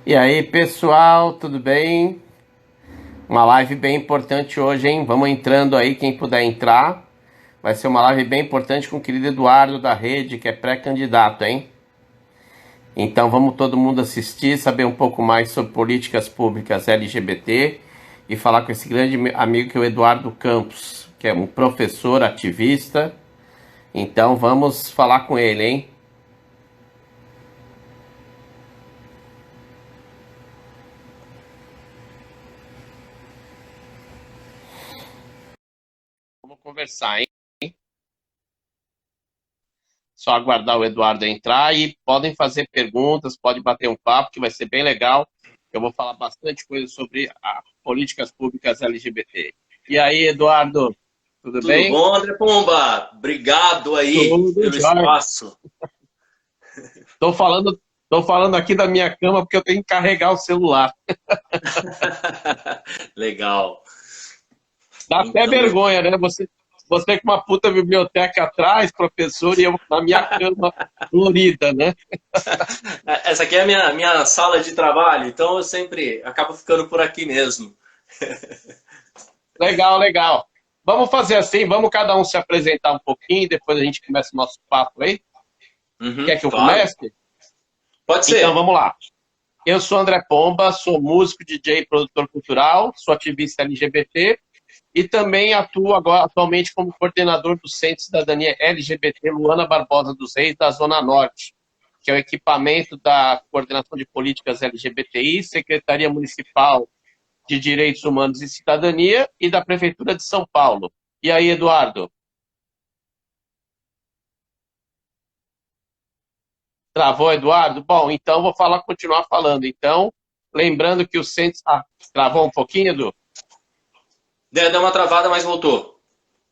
E aí, pessoal, tudo bem? Uma live bem importante hoje, hein? Vamos entrando aí, quem puder entrar. Vai ser uma live bem importante com o querido Eduardo da Rede, que é pré-candidato, hein? Então vamos todo mundo assistir, saber um pouco mais sobre políticas públicas LGBT e falar com esse grande amigo que é o Eduardo Campos, que é um professor ativista. Então vamos falar com ele, hein? Vamos conversar, hein? Só aguardar o Eduardo entrar e podem fazer perguntas, pode bater um papo, que vai ser bem legal. Eu vou falar bastante coisa sobre as políticas públicas LGBT. E aí, Eduardo, tudo Tudo bem? bom, André Pomba? Obrigado aí Tudo pelo jóia. espaço. Tô falando aqui da minha cama porque eu tenho que carregar o celular. Legal. Dá até Então, eu... vergonha, né? Você com uma puta biblioteca atrás, professor, e eu na minha cama florida, né? essa aqui é a minha sala de trabalho, então eu sempre acabo ficando por aqui mesmo. Legal, legal. Vamos fazer assim, vamos cada um se apresentar um pouquinho, depois a gente começa o nosso papo aí. Quer Uhum, que eu claro. comece? Pode Então ser. vamos lá. Eu sou André Pomba, sou músico, DJ, produtor cultural, sou ativista LGBT e também atuo agora, atualmente como coordenador do Centro de Cidadania LGBT Luana Barbosa dos Reis, da Zona Norte, que é o equipamento da Coordenação de Políticas LGBTI, Secretaria Municipal de Direitos Humanos e Cidadania e da Prefeitura de São Paulo. E aí, Eduardo? Travou, Eduardo? Bom, então vou continuar falando. Então, lembrando que o Centro... Ah, travou um pouquinho, Edu? Deu uma travada, mas voltou.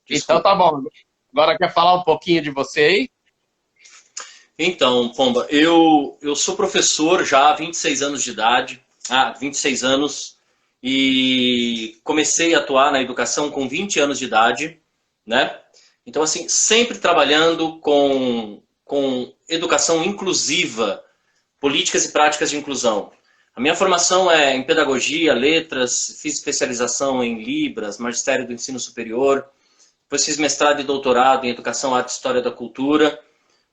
Então tá Desculpa. bom. Agora quer falar um pouquinho de você aí? Então, Pomba, eu sou professor já há 26 anos de idade, 26 anos, e comecei a atuar na educação com 20 anos de idade, né? Então, assim, sempre trabalhando com educação inclusiva, políticas e práticas de inclusão. A minha formação é em pedagogia, letras, fiz especialização em Libras, magistério do ensino superior, depois fiz mestrado e doutorado em educação, arte e história da cultura,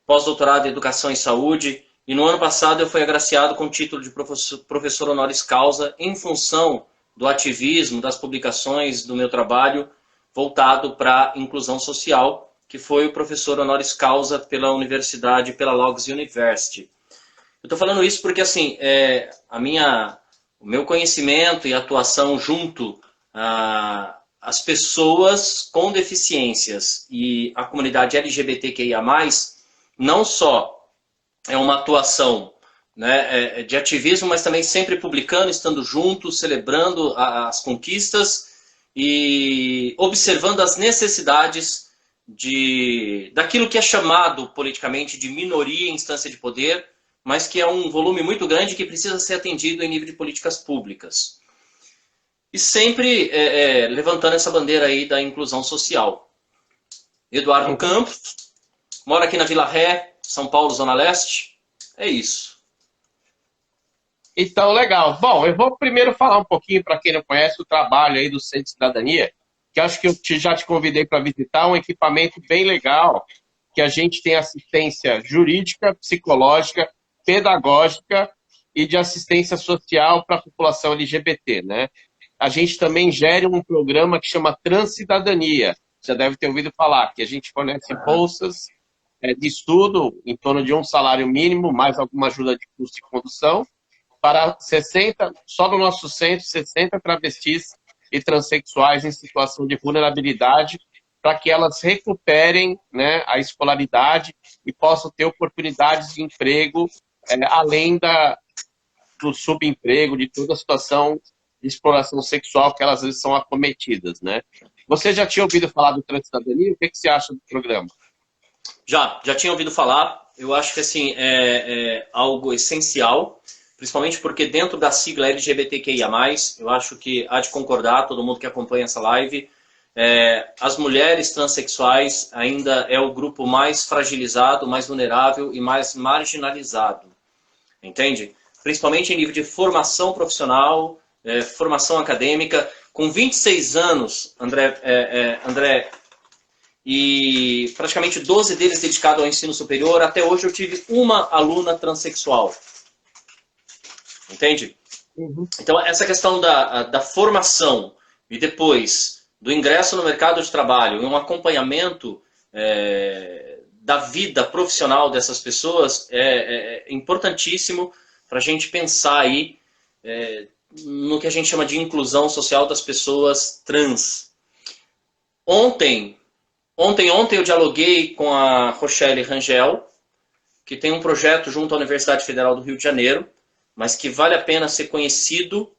pós-doutorado em Educação e Saúde, e no ano passado eu fui agraciado com o título de professor honoris causa em função do ativismo, das publicações do meu trabalho voltado para a inclusão social, que foi o professor honoris causa pela universidade, pela Logos University. Eu estou falando isso porque assim, o meu conhecimento e atuação junto às pessoas com deficiências e a comunidade LGBTQIA+, não só é uma atuação, né, de ativismo, mas também sempre publicando, estando junto, celebrando as conquistas e observando as necessidades daquilo que é chamado politicamente de minoria em instância de poder, mas que é um volume muito grande que precisa ser atendido em nível de políticas públicas. E sempre levantando essa bandeira aí da inclusão social. Eduardo Uhum. Campos, mora aqui na Vila Ré, São Paulo, Zona Leste. É isso. Então, legal. Bom, eu vou primeiro falar um pouquinho, para quem não conhece, o trabalho aí do Centro de Cidadania, que acho que já te convidei para visitar, um equipamento bem legal, que a gente tem assistência jurídica, psicológica, pedagógica e de assistência social para a população LGBT, né? A gente também gera um programa que chama Transcidadania. Já deve ter ouvido falar, que a gente fornece Uhum. bolsas de estudo em torno de um salário mínimo, mais alguma ajuda de custo e condução, para 60, só no nosso centro, 60 travestis e transexuais em situação de vulnerabilidade, para que elas recuperem, né, a escolaridade e possam ter oportunidades de emprego, além do subemprego, de toda a situação de exploração sexual que elas às vezes são acometidas, né? Você já tinha ouvido falar do Transcidadania? O que você acha do programa? Já tinha ouvido falar. Eu acho que assim é algo essencial, principalmente porque dentro da sigla LGBTQIA+, eu acho que há de concordar todo mundo que acompanha essa live, as mulheres transexuais ainda é o grupo mais fragilizado, mais vulnerável e mais marginalizado, entende? principalmente em nível de formação profissional, formação acadêmica. Com 26 anos, André, e praticamente 12 deles dedicados ao ensino superior, até hoje eu tive uma aluna transexual. Entende? Uhum. Então, essa questão da formação e depois do ingresso no mercado de trabalho e um acompanhamento da vida profissional dessas pessoas é importantíssimo para a gente pensar aí no que a gente chama de inclusão social das pessoas trans. Ontem eu dialoguei com a Rochelle Rangel, que tem um projeto junto à Universidade Federal do Rio de Janeiro, mas que vale a pena ser conhecido,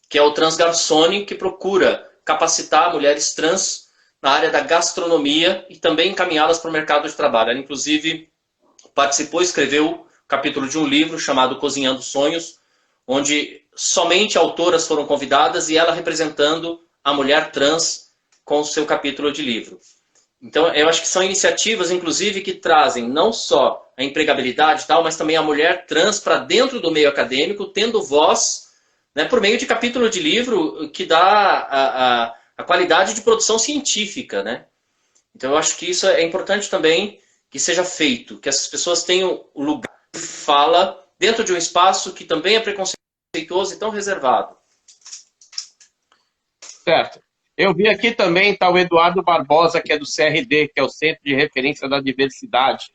que é o Transgarçone, que procura capacitar mulheres trans na área da gastronomia e também encaminhá-las para o mercado de trabalho. Ela, inclusive, participou e escreveu o capítulo de um livro chamado Cozinhando Sonhos, onde somente autoras foram convidadas e ela representando a mulher trans com o seu capítulo de livro. Então, eu acho que são iniciativas, inclusive, que trazem não só a empregabilidade e tal, mas também a mulher trans para dentro do meio acadêmico, tendo voz, né, por meio de capítulo de livro que dá a qualidade de produção científica, né? Então, eu acho que isso é importante também que seja feito, que essas pessoas tenham o lugar de fala dentro de um espaço que também é preconceituoso e tão reservado. Certo. Eu vi aqui também, tá o Eduardo Barbosa, que é do CRD, que é o Centro de Referência da Diversidade,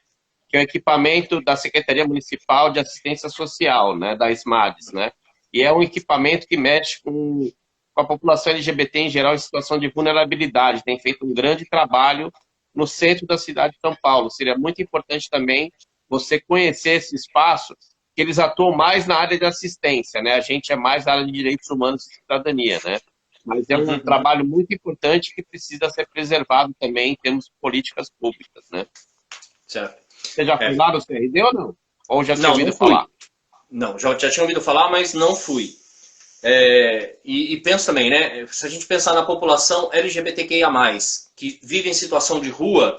que é o equipamento da Secretaria Municipal de Assistência Social, né, da SMADES, né? E é um equipamento que mexe com a população LGBT em geral em situação de vulnerabilidade. Tem feito um grande trabalho no centro da cidade de São Paulo. Seria muito importante também você conhecer esse espaço, que eles atuam mais na área de assistência, né? A gente é mais na área de direitos humanos e cidadania, né? Mas é um trabalho muito importante que precisa ser preservado também em termos de políticas públicas, né? Certo. Você já foi lá no CRD ou não? Ou já tinha ouvido não fui. falar? Não, já tinha ouvido falar, mas não fui. E penso também, né? Se a gente pensar na população LGBTQIA+, que vive em situação de rua,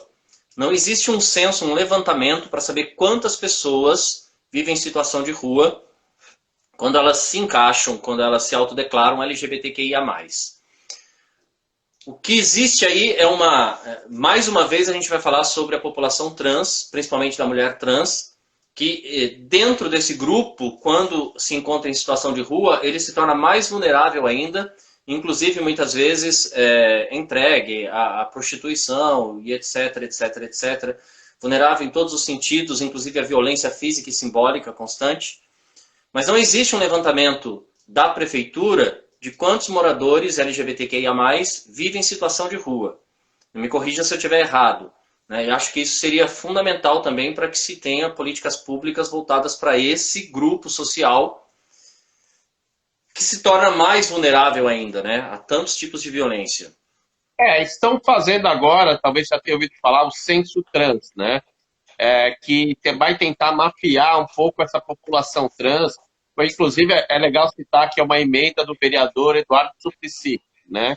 não existe um censo, um levantamento para saber quantas pessoas vivem em situação de rua quando elas se encaixam, quando elas se autodeclaram LGBTQIA+. O que existe aí mais uma vez a gente vai falar sobre a população trans, principalmente da mulher trans, que dentro desse grupo, quando se encontra em situação de rua, ele se torna mais vulnerável ainda, inclusive muitas vezes entregue à prostituição e etc, etc, etc. Vulnerável em todos os sentidos, inclusive a violência física e simbólica constante. Mas não existe um levantamento da prefeitura de quantos moradores LGBTQIA+, vivem em situação de rua. Não me corrija se eu estiver errado. Eu acho que isso seria fundamental também para que se tenha políticas públicas voltadas para esse grupo social que se torna mais vulnerável ainda, né, a tantos tipos de violência. Estão fazendo agora, talvez já tenha ouvido falar, o censo trans, né? Que vai tentar mapear um pouco essa população trans. Inclusive, é legal citar que é uma emenda do vereador Eduardo Suplicy, né?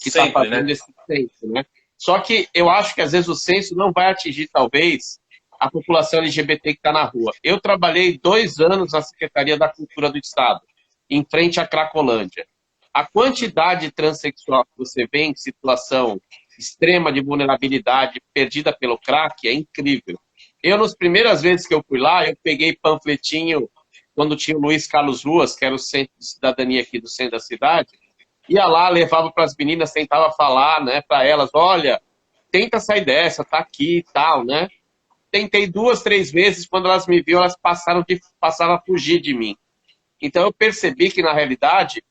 Que está fazendo, né, esse censo, né? Só que eu acho que, às vezes, o censo não vai atingir, talvez, a população LGBT que está na rua. Eu trabalhei 2 anos na Secretaria da Cultura do Estado, em frente à Cracolândia. A quantidade de transexual que você vê em situação extrema de vulnerabilidade, perdida pelo crack, é incrível. Eu, nas primeiras vezes que eu fui lá, eu peguei panfletinho, quando tinha o Luiz Carlos Ruas, que era o centro de cidadania aqui do centro da cidade, ia lá, levava para as meninas, tentava falar, né, para elas, olha, tenta sair dessa, tá aqui e tal, né? Tentei 2, 3 vezes, quando elas me viram, elas passaram a fugir de mim. Então eu percebi que, na realidade,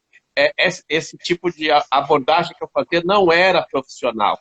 esse tipo de abordagem que eu fazia não era profissional.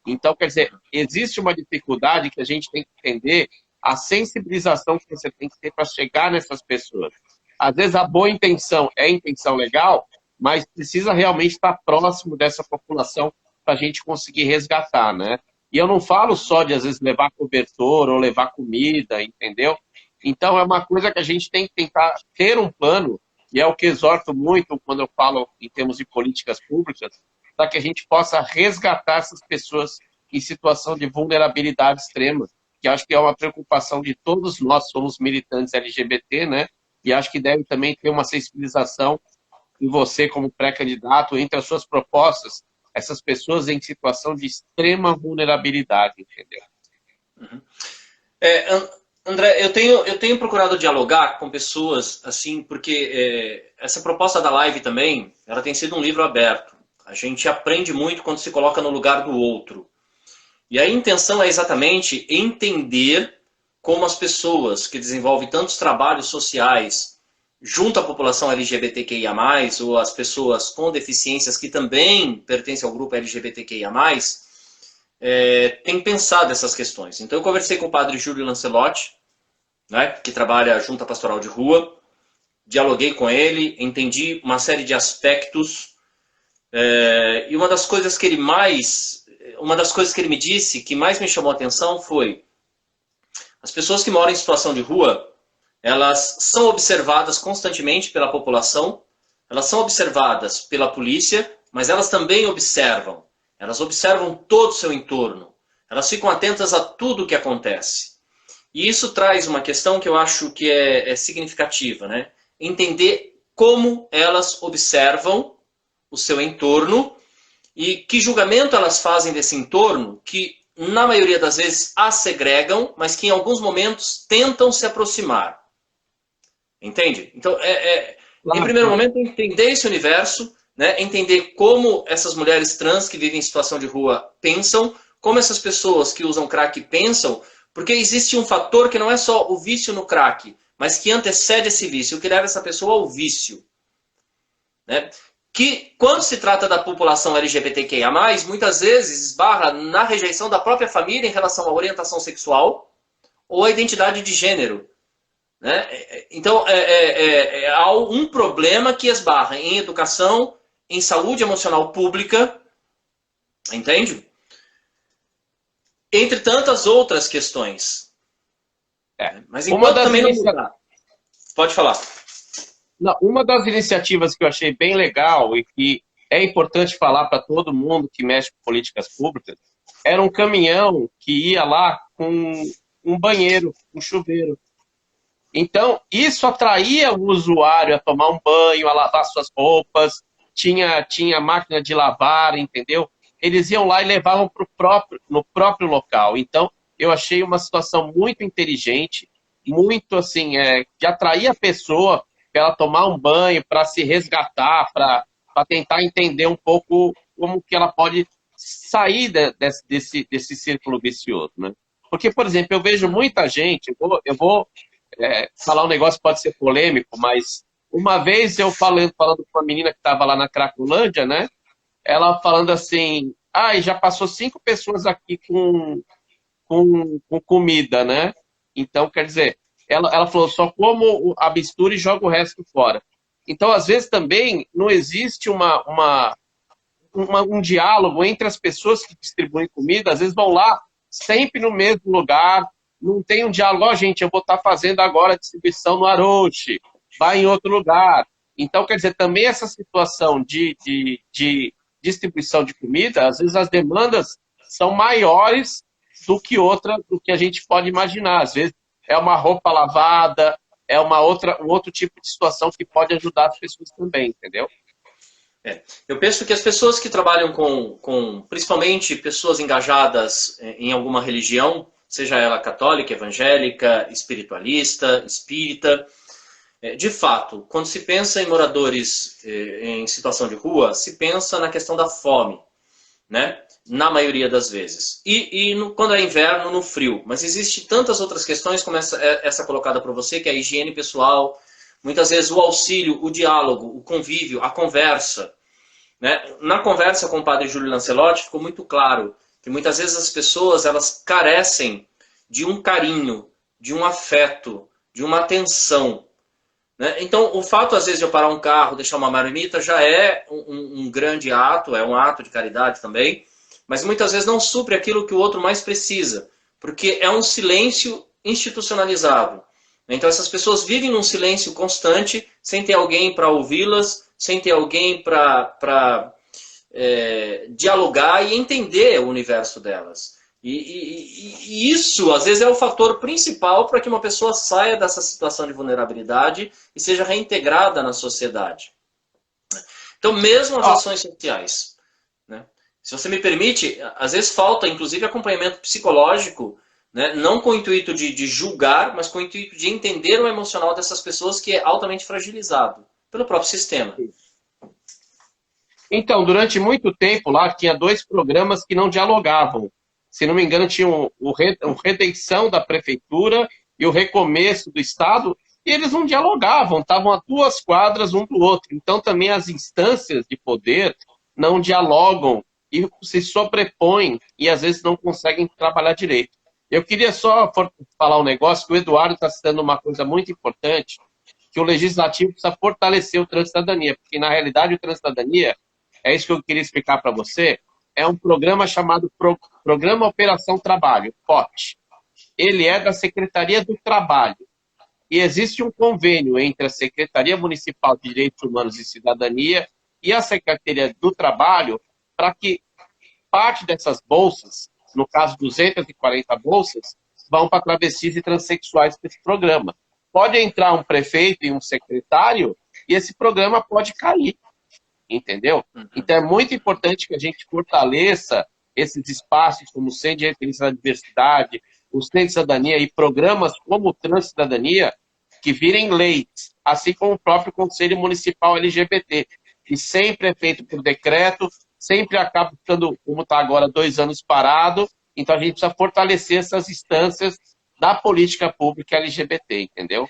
Então, quer dizer, existe uma dificuldade que a gente tem que entender, a sensibilização que você tem que ter para chegar nessas pessoas. Às vezes a boa intenção é intenção legal, mas precisa realmente estar próximo dessa população para a gente conseguir resgatar, né? E eu não falo só de, às vezes, levar cobertor ou levar comida, entendeu? Então, é uma coisa que a gente tem que tentar ter um plano, e é o que exorto muito quando eu falo em termos de políticas públicas, para que a gente possa resgatar essas pessoas em situação de vulnerabilidade extrema, que acho que é uma preocupação de todos nós, somos militantes LGBT, né? e acho que deve também ter uma sensibilização em você como pré-candidato, entre as suas propostas, essas pessoas em situação de extrema vulnerabilidade, entendeu? Uhum. André, eu tenho procurado dialogar com pessoas, assim, porque essa proposta da live também, ela tem sido um livro aberto. A gente aprende muito quando se coloca no lugar do outro. E a intenção é exatamente entender como as pessoas que desenvolvem tantos trabalhos sociais junto à população LGBTQIA+, ou as pessoas com deficiências que também pertencem ao grupo LGBTQIA+, têm pensado essas questões. Então eu conversei com o padre Júlio Lancelotti, né, que trabalha junto à Pastoral de Rua, dialoguei com ele, entendi uma série de aspectos, e uma das coisas que ele me disse, que mais me chamou a atenção foi: as pessoas que moram em situação de rua, elas são observadas constantemente pela população, elas são observadas pela polícia, mas elas também observam. Elas observam todo o seu entorno. Elas ficam atentas a tudo o que acontece. E isso traz uma questão que eu acho que é significativa, né? Entender como elas observam o seu entorno e que julgamento elas fazem desse entorno, que na maioria das vezes as segregam, mas que em alguns momentos tentam se aproximar. Entende? Então, em primeiro momento, entender esse universo, né? Entender como essas mulheres trans que vivem em situação de rua pensam, como essas pessoas que usam crack pensam, porque existe um fator que não é só o vício no crack, mas que antecede esse vício, o que leva essa pessoa ao vício. Né? Que, quando se trata da população LGBTQIA+, muitas vezes esbarra na rejeição da própria família em relação à orientação sexual ou à identidade de gênero. Né? Então, há um problema que esbarra em educação, em saúde emocional pública, entende? Entre tantas outras questões. Mas enquanto também não mudar. Pode falar. Não, uma das iniciativas que eu achei bem legal e que é importante falar para todo mundo que mexe com políticas públicas, era um caminhão que ia lá com um banheiro, um chuveiro. Então, isso atraía o usuário a tomar um banho, a lavar suas roupas, tinha máquina de lavar, entendeu? Eles iam lá e levavam no próprio local. Então, eu achei uma situação muito inteligente, muito assim, de atrair a pessoa para ela tomar um banho, para se resgatar, para tentar entender um pouco como que ela pode sair desse círculo vicioso, né? Porque, por exemplo, eu vejo muita gente, eu vou falar um negócio que pode ser polêmico, mas uma vez eu falando com uma menina que estava lá na Cracolândia, né? Ela falando assim, já passou 5 pessoas aqui com comida, né? Então, quer dizer, ela falou, só como a mistura e joga o resto fora. Então, às vezes também não existe um diálogo entre as pessoas que distribuem comida, às vezes vão lá sempre no mesmo lugar, não tem um diálogo, gente, eu vou estar fazendo agora a distribuição no Aroche, vai em outro lugar. Então, quer dizer, também essa situação de distribuição de comida, às vezes as demandas são maiores do que a gente pode imaginar. Às vezes é uma roupa lavada, é um outro tipo de situação que pode ajudar as pessoas também, entendeu? Eu penso que as pessoas que trabalham principalmente pessoas engajadas em alguma religião, seja ela católica, evangélica, espiritualista, espírita, de fato, quando se pensa em moradores em situação de rua, se pensa na questão da fome, né? Na maioria das vezes. Quando é inverno, no frio. Mas existe tantas outras questões, como essa colocada para você, que é a higiene pessoal, muitas vezes o auxílio, o diálogo, o convívio, a conversa. Né? Na conversa com o padre Júlio Lancelotti, ficou muito claro que muitas vezes as pessoas elas carecem de um carinho, de um afeto, de uma atenção. Né? Então, o fato, às vezes, de eu parar um carro, deixar uma marmita, já é um grande ato, é um ato de caridade também, mas muitas vezes não supre aquilo que o outro mais precisa, porque é um silêncio institucionalizado. Então, essas pessoas vivem num silêncio constante, sem ter alguém para ouvi-las, sem ter alguém para dialogar e entender o universo delas. E isso, às vezes, é o fator principal para que uma pessoa saia dessa situação de vulnerabilidade e seja reintegrada na sociedade. Então, mesmo as ações sociais, né? Se você me permite, às vezes falta, inclusive, acompanhamento psicológico, né? Não com o intuito de julgar, mas com o intuito de entender o emocional dessas pessoas que é altamente fragilizado pelo próprio sistema. Então, durante muito tempo lá, tinha dois programas que não dialogavam. Se não me engano, tinha o Redenção da Prefeitura e o Recomeço do Estado, e eles não dialogavam, estavam a 2 quadras um do outro. Então, também as instâncias de poder não dialogam e se sobrepõem e às vezes não conseguem trabalhar direito. Eu queria só falar um negócio, que o Eduardo está citando uma coisa muito importante, que o Legislativo precisa fortalecer o Transcidadania, porque na realidade o Transcidadania, é isso que eu queria explicar para você, é um programa chamado Programa Operação Trabalho, POT. Ele é da Secretaria do Trabalho. E existe um convênio entre a Secretaria Municipal de Direitos Humanos e Cidadania e a Secretaria do Trabalho para que parte dessas bolsas, no caso 240 bolsas, vão para travestis e transexuais desse programa. Pode entrar um prefeito e um secretário e esse programa pode cair, entendeu? Então é muito importante que a gente fortaleça esses espaços como o Centro de Referência da Diversidade, o Centro de Cidadania e programas como o Transcidadania, que virem leis, assim como o próprio Conselho Municipal LGBT, que sempre é feito por decreto, sempre acaba ficando, como está agora, 2 anos parado. Então a gente precisa fortalecer essas instâncias da política pública LGBT, entendeu?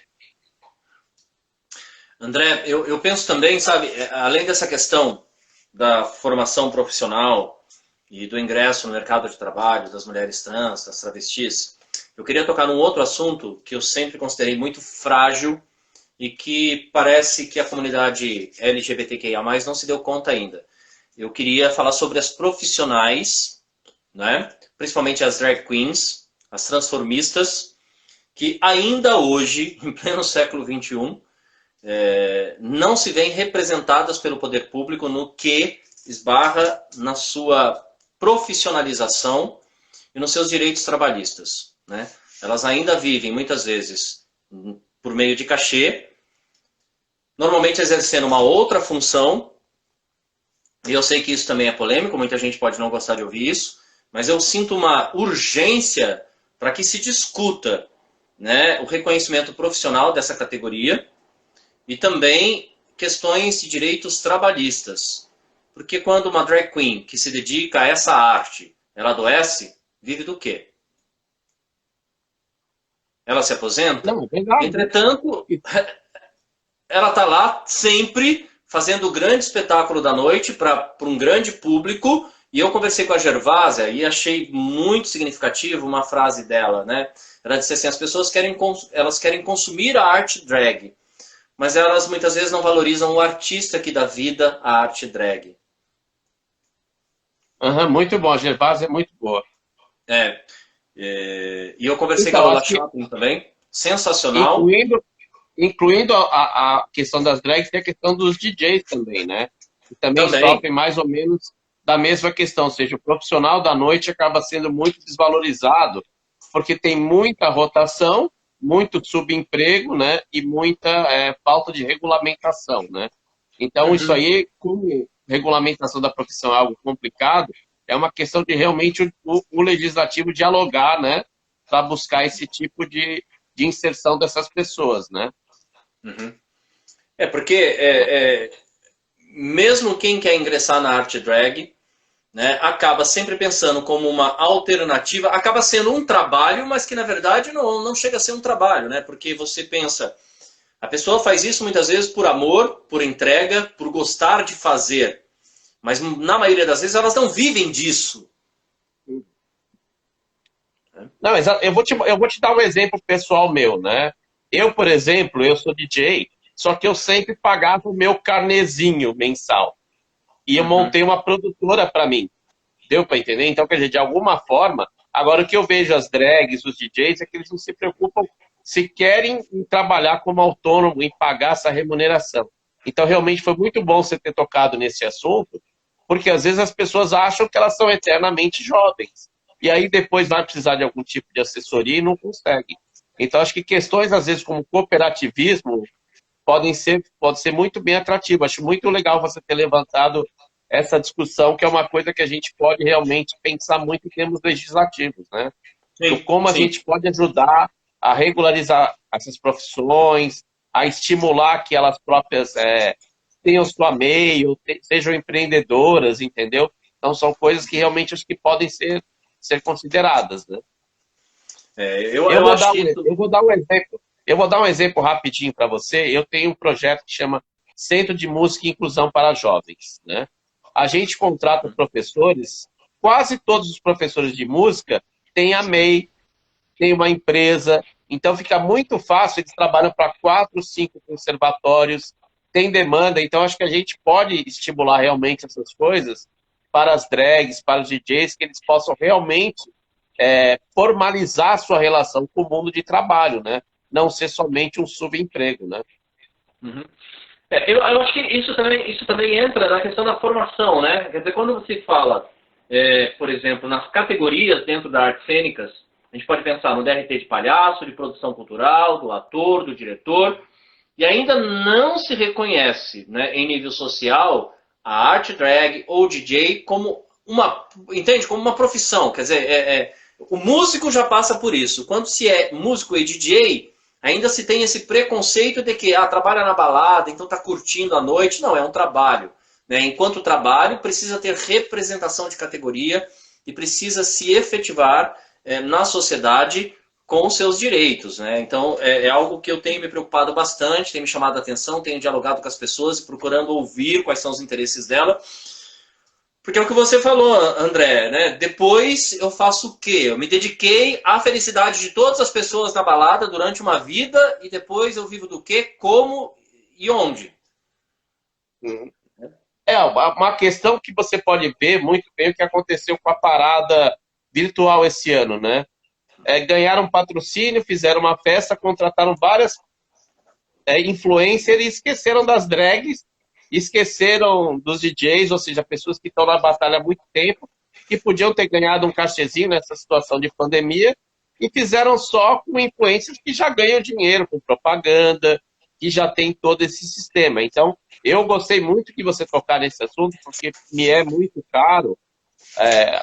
André, eu penso também, sabe, além dessa questão da formação profissional e do ingresso no mercado de trabalho das mulheres trans, das travestis, eu queria tocar num outro assunto que eu sempre considerei muito frágil e que parece que a comunidade LGBTQIA+, não se deu conta ainda. Eu queria falar sobre as profissionais, né? Principalmente as drag queens, as transformistas, que ainda hoje, em pleno século XXI, não se veem representadas pelo poder público no que esbarra na sua profissionalização e nos seus direitos trabalhistas, né? Elas ainda vivem, muitas vezes, por meio de cachê, normalmente exercendo uma outra função, e eu sei que isso também é polêmico, muita gente pode não gostar de ouvir isso, mas eu sinto uma urgência para que se discuta, né, o reconhecimento profissional dessa categoria e também questões de direitos trabalhistas. Porque quando uma drag queen que se dedica a essa arte, ela adoece, vive do quê? Ela se aposenta? Não, legal. Entretanto, ela está lá sempre fazendo o grande espetáculo da noite para um grande público. E eu conversei com a Gervásia e achei muito significativo uma frase dela, né? Ela disse assim, as pessoas elas querem consumir a arte drag, mas elas muitas vezes não valorizam o artista que dá vida à arte drag. Muito bom, a Gervásia é muito boa. E eu conversei Então, com a Lola Shopping também, sensacional. Incluindo a questão das drags, tem a questão dos DJs também, né? Que também sofrem mais ou menos da mesma questão, ou seja, o profissional da noite acaba sendo muito desvalorizado, porque tem muita rotação, muito subemprego, né? E muita falta de regulamentação, né? Então, isso aí, como regulamentação da profissão é algo complicado, é uma questão de realmente o legislativo dialogar, né? Para buscar esse tipo de inserção dessas pessoas, né? Porque mesmo quem quer ingressar na arte drag, né, acaba sempre pensando como uma alternativa, acaba sendo um trabalho, mas que na verdade não chega a ser um trabalho, né? Porque você pensa, a pessoa faz isso muitas vezes por amor, por entrega, por gostar de fazer, mas na maioria das vezes elas não vivem disso. Não, eu vou te dar um exemplo pessoal meu, né? Eu, por exemplo, eu sou DJ, só que eu sempre pagava o meu carnezinho mensal. E eu montei uma produtora para mim. Deu para entender? Então, quer dizer, de alguma forma, agora o que eu vejo as drags, os DJs, é que eles não se preocupam se querem trabalhar como autônomo e pagar essa remuneração. Então, realmente foi muito bom você ter tocado nesse assunto, porque às vezes as pessoas acham que elas são eternamente jovens. e aí depois vai precisar de algum tipo de assessoria e não consegue. Então, acho que questões, às vezes, como cooperativismo, pode ser muito bem atrativo. Acho muito legal você ter levantado essa discussão, que é uma coisa que a gente pode realmente pensar muito em termos legislativos, né? Do Sim, como a sim. gente pode ajudar a regularizar essas profissões, a estimular que elas próprias tenham sua meio, sejam empreendedoras, entendeu? Então, são coisas que realmente acho que podem ser consideradas, né? Eu acho que Eu vou dar um exemplo. Eu vou dar um exemplo rapidinho para você. Eu tenho um projeto que chama Centro de Música e Inclusão para Jovens, né? A gente contrata professores, quase todos os professores de música têm a MEI, tem uma empresa, então fica muito fácil, eles trabalham para 4, 5 conservatórios, tem demanda, então acho que a gente pode estimular realmente essas coisas para as drags, para os DJs, que eles possam realmente formalizar a sua relação com o mundo de trabalho, né? Não ser somente um subemprego, né? uhum. Eu acho que isso também entra na questão da formação, né? Quer dizer, quando você fala, por exemplo, nas categorias dentro da artes cênicas, a gente pode pensar no DRT de palhaço, de produção cultural, do ator, do diretor, e ainda não se reconhece, né, em nível social, a arte drag ou DJ como entende? Como uma profissão. Quer dizer, o músico já passa por isso. Quando se é músico e DJ, ainda se tem esse preconceito de que trabalha na balada, então está curtindo a noite. Não, é um trabalho. Né? Enquanto trabalho, precisa ter representação de categoria e precisa se efetivar na sociedade com os seus direitos. Né? Então, é algo que eu tenho me preocupado bastante, tem me chamado a atenção, tenho dialogado com as pessoas, procurando ouvir quais são os interesses dela. Porque é o que você falou, André, né? Depois eu faço o quê? Eu me dediquei à felicidade de todas as pessoas na balada durante uma vida e depois eu vivo do quê? Como e onde? Uma questão que você pode ver muito bem o que aconteceu com a parada virtual esse ano, né? Ganharam patrocínio, fizeram uma festa, contrataram várias influencers e esqueceram das drags, esqueceram dos DJs, ou seja, pessoas que estão na batalha há muito tempo, que podiam ter ganhado um cachezinho nessa situação de pandemia, e fizeram só com influencers que já ganham dinheiro com propaganda, que já tem todo esse sistema. Então, eu gostei muito que você tocar nesse assunto, porque me é muito caro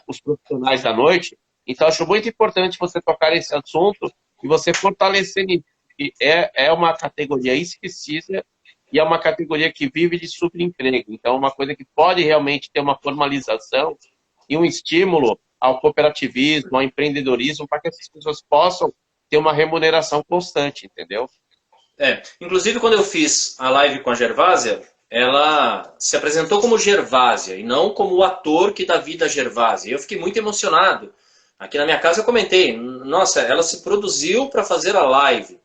os profissionais da noite. Então, acho muito importante você tocar nesse assunto e você fortalecer isso. É uma categoria esquecida e é uma categoria que vive de subemprego. Então, é uma coisa que pode realmente ter uma formalização e um estímulo ao cooperativismo, ao empreendedorismo, para que essas pessoas possam ter uma remuneração constante, entendeu? Inclusive, quando eu fiz a live com a Gervásia, ela se apresentou como Gervásia e não como o ator que dá vida a Gervásia. Eu fiquei muito emocionado. Aqui na minha casa eu comentei, nossa, ela se produziu para fazer a live.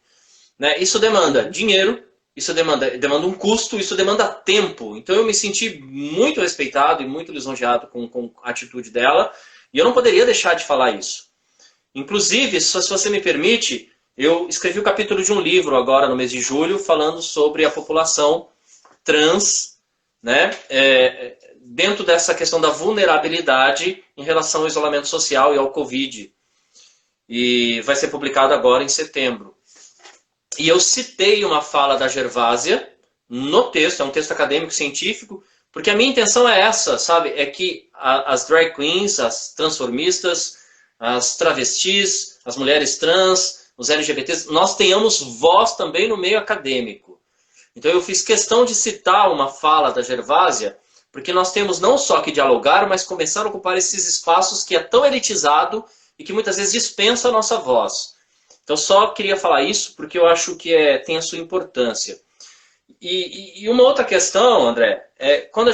Né? Isso demanda dinheiro, isso demanda um custo, isso demanda tempo. Então eu me senti muito respeitado e muito lisonjeado com a atitude dela e eu não poderia deixar de falar isso. Inclusive, se você me permite, eu escrevi o capítulo de um livro agora no mês de julho falando sobre a população trans, né, dentro dessa questão da vulnerabilidade em relação ao isolamento social e ao Covid. E vai ser publicado agora em setembro. E eu citei uma fala da Gervásia no texto, é um texto acadêmico científico, porque a minha intenção é essa, sabe? É que as drag queens, as transformistas, as travestis, as mulheres trans, os LGBTs, nós tenhamos voz também no meio acadêmico. Então eu fiz questão de citar uma fala da Gervásia, porque nós temos não só que dialogar, mas começar a ocupar esses espaços que é tão elitizado e que muitas vezes dispensa a nossa voz. Então só queria falar isso porque eu acho que tem a sua importância. E uma outra questão, André, quando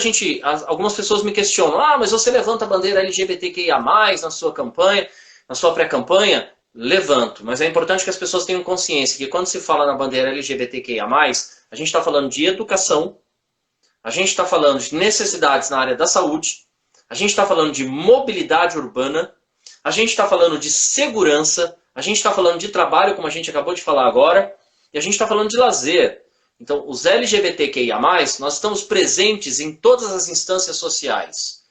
algumas pessoas me questionam, mas você levanta a bandeira LGBTQIA+, na sua campanha, na sua pré-campanha? Levanto, mas é importante que as pessoas tenham consciência que quando se fala na bandeira LGBTQIA+, a gente está falando de educação, a gente está falando de necessidades na área da saúde, a gente está falando de mobilidade urbana, a gente está falando de segurança, a gente está falando de trabalho, como a gente acabou de falar agora, e a gente está falando de lazer. Então, os LGBTQIA+, nós estamos presentes em todas as instâncias sociais.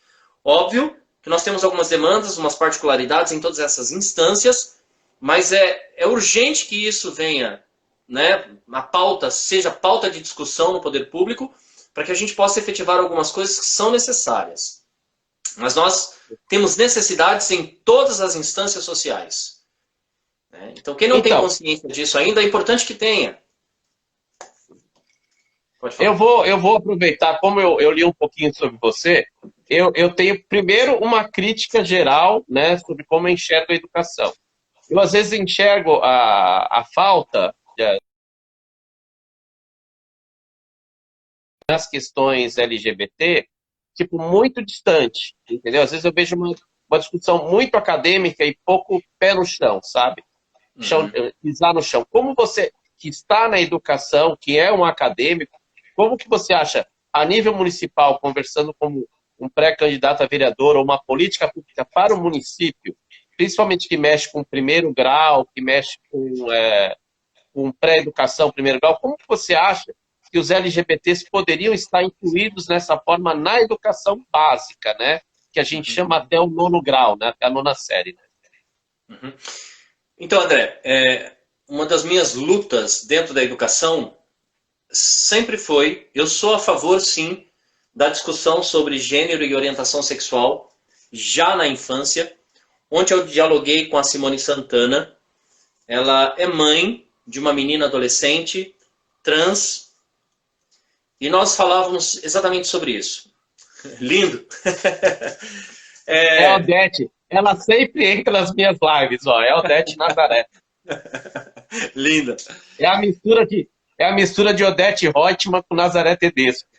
Óbvio que nós temos algumas demandas, umas particularidades em todas essas instâncias, mas é urgente que isso venha, né, a pauta, seja pauta de discussão no poder público, para que a gente possa efetivar algumas coisas que são necessárias. Mas nós temos necessidades em todas as instâncias sociais. Né? Então, quem não tem consciência disso ainda, é importante que tenha. Pode falar. Eu vou aproveitar, como eu li um pouquinho sobre você, eu tenho primeiro uma crítica geral, né, sobre como eu enxergo a educação. Eu, às vezes, enxergo a falta nas questões LGBT, tipo, muito distante, entendeu? Às vezes eu vejo uma discussão muito acadêmica e pouco pé no chão, sabe? Pisar no chão. Como você, que está na educação, que é um acadêmico, como que você acha, a nível municipal, conversando como um pré-candidato a vereador ou uma política pública para o município, principalmente que mexe com primeiro grau, que mexe com pré-educação, primeiro grau, como que você acha que os LGBTs poderiam estar incluídos nessa forma na educação básica, né? Que a gente chama até o 9º grau, né? Até a 9ª série. Né? Então, André, uma das minhas lutas dentro da educação sempre foi, eu sou a favor, sim, da discussão sobre gênero e orientação sexual, já na infância, onde eu dialoguei com a Simone Santana. Ela é mãe de uma menina adolescente trans, e nós falávamos exatamente sobre isso. Lindo! É a Odete. Ela sempre entra nas minhas lives, ó. É a Odete Nazaré. Linda! É a mistura de Odete Reutemann com Nazaré Tedesco.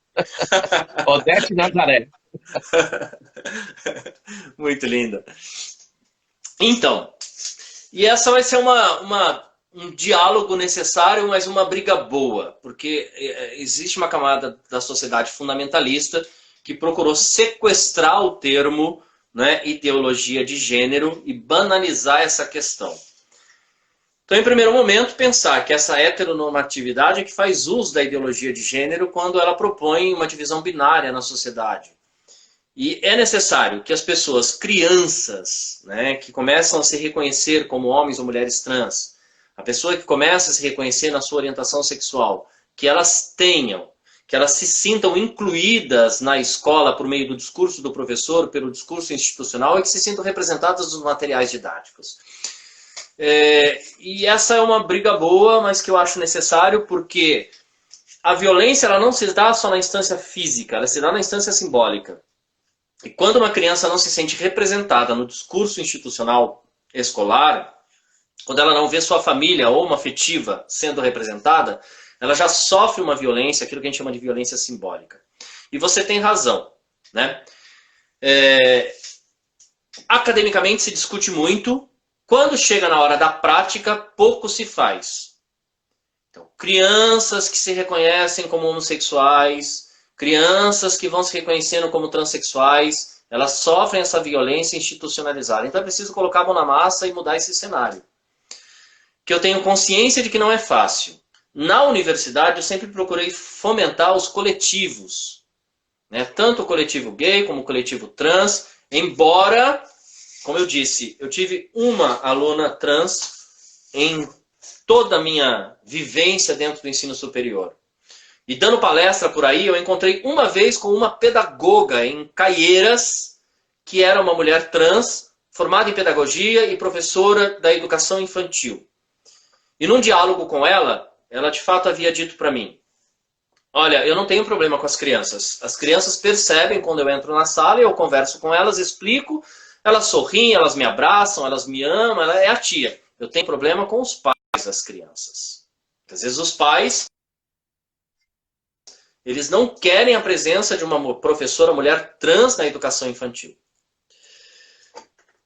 Odete Nazaré. Muito linda. Então, e essa vai ser um diálogo necessário, mas uma briga boa, porque existe uma camada da sociedade fundamentalista que procurou sequestrar o termo, né, ideologia de gênero e banalizar essa questão. Então, em primeiro momento, pensar que essa heteronormatividade é que faz uso da ideologia de gênero quando ela propõe uma divisão binária na sociedade. E é necessário que as pessoas, crianças, né, que começam a se reconhecer como homens ou mulheres trans, a pessoa que começa a se reconhecer na sua orientação sexual, que elas se sintam incluídas na escola por meio do discurso do professor, pelo discurso institucional, e que se sintam representadas nos materiais didáticos. E essa é uma briga boa, mas que eu acho necessário, porque a violência ela não se dá só na instância física, ela se dá na instância simbólica. E quando uma criança não se sente representada no discurso institucional escolar, quando ela não vê sua família ou uma afetiva sendo representada, ela já sofre uma violência, aquilo que a gente chama de violência simbólica. E você tem razão, né? Academicamente se discute muito, quando chega na hora da prática, pouco se faz. Então, crianças que se reconhecem como homossexuais, crianças que vão se reconhecendo como transexuais, elas sofrem essa violência institucionalizada. Então é preciso colocar a mão na massa e mudar esse cenário. Que eu tenho consciência de que não é fácil. Na universidade eu sempre procurei fomentar os coletivos. Né? Tanto o coletivo gay como o coletivo trans, embora, como eu disse, eu tive uma aluna trans em toda a minha vivência dentro do ensino superior. E dando palestra por aí, eu encontrei uma vez com uma pedagoga em Caieiras, que era uma mulher trans, formada em pedagogia e professora da educação infantil. E num diálogo com ela de fato havia dito para mim, olha, eu não tenho problema com as crianças. As crianças percebem quando eu entro na sala, eu converso com elas, explico, elas sorriem, elas me abraçam, elas me amam, ela é a tia. Eu tenho problema com os pais das crianças. Às vezes os pais eles não querem a presença de uma professora mulher trans na educação infantil.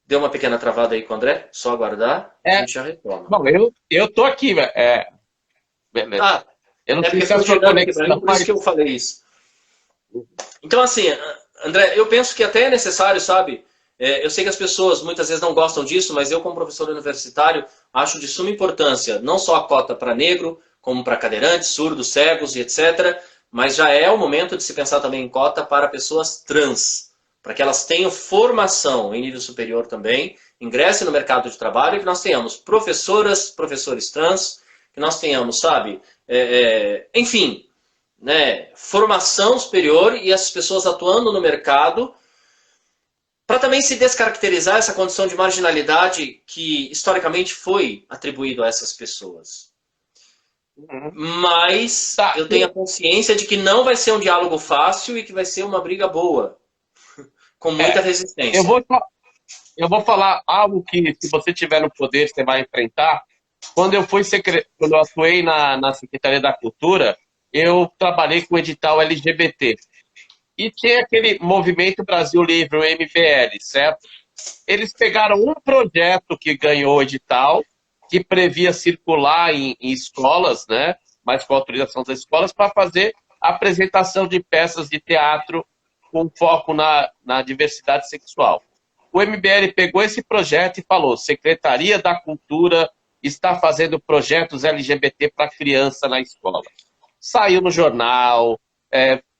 Deu uma pequena travada aí com o André? Só aguardar, a gente já retorna. Bom, eu tô aqui, beleza. Eu não sei se a sua conexão... Por isso que eu falei isso. Então, assim, André, eu penso que até é necessário, sabe? Eu sei que as pessoas muitas vezes não gostam disso, mas eu, como professor universitário, acho de suma importância, não só a cota para negro, como para cadeirantes, surdos, cegos e etc., mas já é o momento de se pensar também em cota para pessoas trans. para que elas tenham formação em nível superior também, ingressem no mercado de trabalho, e que nós tenhamos professoras, professores trans, que nós tenhamos, sabe, enfim, né, formação superior e as pessoas atuando no mercado, para também se descaracterizar essa condição de marginalidade que historicamente foi atribuído a essas pessoas. Mas eu tenho a consciência de que não vai ser um diálogo fácil e que vai ser uma briga boa, com muita resistência. Eu vou falar algo que, se você tiver no poder, você vai enfrentar. Quando eu atuei na Secretaria da Cultura, eu trabalhei com o edital LGBT. E tinha aquele Movimento Brasil Livre, o MBL, certo? Eles pegaram um projeto que ganhou o edital, que previa circular em escolas, né? Mas com autorização das escolas, para fazer apresentação de peças de teatro com foco na diversidade sexual. O MBL pegou esse projeto e falou: Secretaria da Cultura está fazendo projetos LGBT para criança na escola. Saiu no jornal,